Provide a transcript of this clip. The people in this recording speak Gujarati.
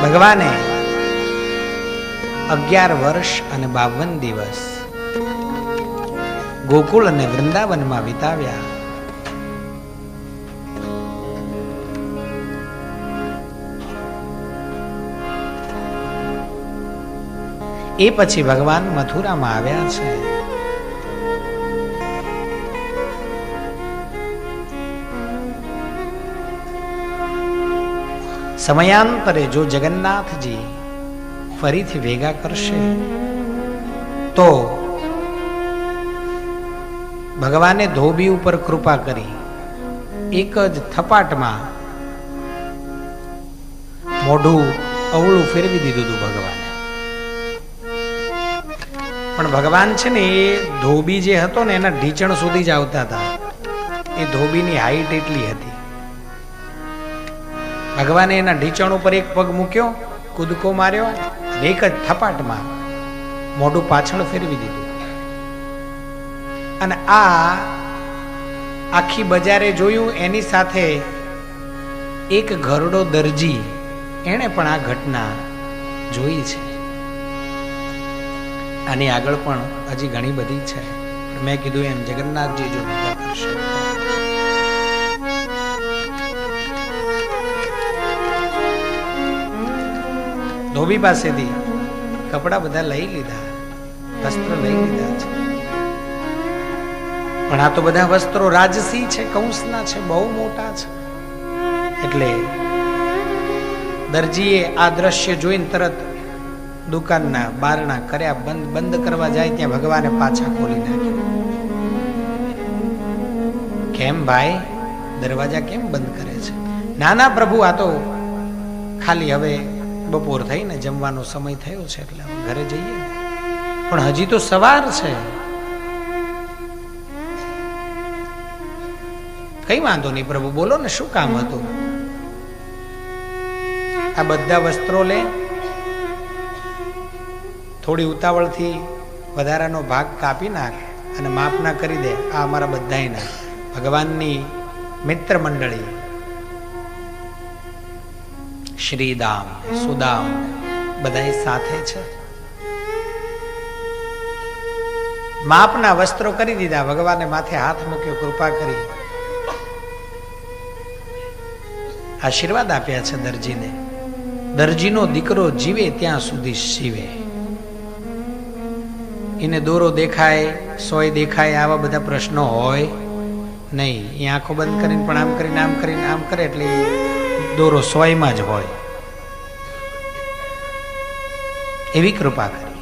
ભગવાને 11 વર્ષ અને 52 દિવસ ગોકુળ અને વૃંદાવનમાં વિતાવ્યા. એ પછી ભગવાન મથુરામાં આવ્યા છે. સમયાંતરે જો જગન્નાથજી ફરીથી ભેગા કરશે તો ભગવાને ધોબી ઉપર કૃપા કરી એક જ થપાટમાં મોઢું અવળું ફેરવી દીધું હતું ભગવાને. પણ ભગવાન છે ને એ ધોબી જે હતો ને એના ઢીચણ સુધી જ આવતા હતા. એ ધોબીની હાઈટ એટલી હતી. ભગવાને એના ઢીચણ ઉપર એક પગ મૂક્યો, કૂદકો માર્યો, એક જ થપાટમાં મોઢું પાછળ ફેરવી દીધું. અને આ આખી બજારે જોયું. એની સાથે એક ઘરડો દરજી એણે પણ આ ઘટના જોઈ છે. આની આગળ પણ હજી ઘણી બધી છે. મેં કીધું એમ જગન્નાથજી જો ભેગા કરશે. ધોબી પાસેથી કપડા બધા લઈ લીધા, વસ્ત્ર લઈ લીધા છે. પણ આ તો બધા વસ્ત્રો રાજસી છે, કંસના છે, બહુ મોટા છે. એટલે દરજીએ આ દ્રશ્ય જોઈને તરત દુકાનના બારણા કર્યા બંધ કરવા જાય ત્યાં ભગવાને પાછા ખોલી નાખ્યા. કેમ ભાઈ, દરવાજા કેમ બંધ કરે છે? નાના પ્રભુ, આ તો ખાલી હવે બપોર થઈને જમવાનો સમય થયો છે એટલે ઘરે જઈએ. પણ હજી તો સવાર છે. કઈ વાંધો નહીં પ્રભુ, બોલો ને શું કામ હતું? આ બધા વસ્ત્રો લે, થોડી ઉતાવળથી વધારાનો ભાગ કાપી નાખ અને માપના કરી દે. આ અમારા બધાયના ભગવાનની મિત્ર મંડળી શ્રીદામ સુદામ બધા સાથે છે. માપના વસ્ત્રો કરી દીધા. ભગવાને માથે હાથ મૂક્યો, કૃપા કરી આશીર્વાદ આપ્યા છે દરજીને. દરજીનો દીકરો જીવે ત્યાં સુધી શીવે. એને દોરો દેખાય, સોય દેખાય, આવા બધા પ્રશ્નો હોય નહીં. એ આંખો બંધ કરીને પણ આમ કરીને આમ કરીને આમ કરે એટલે દોરો સોયમાં જ હોય. એવી કૃપા કરી.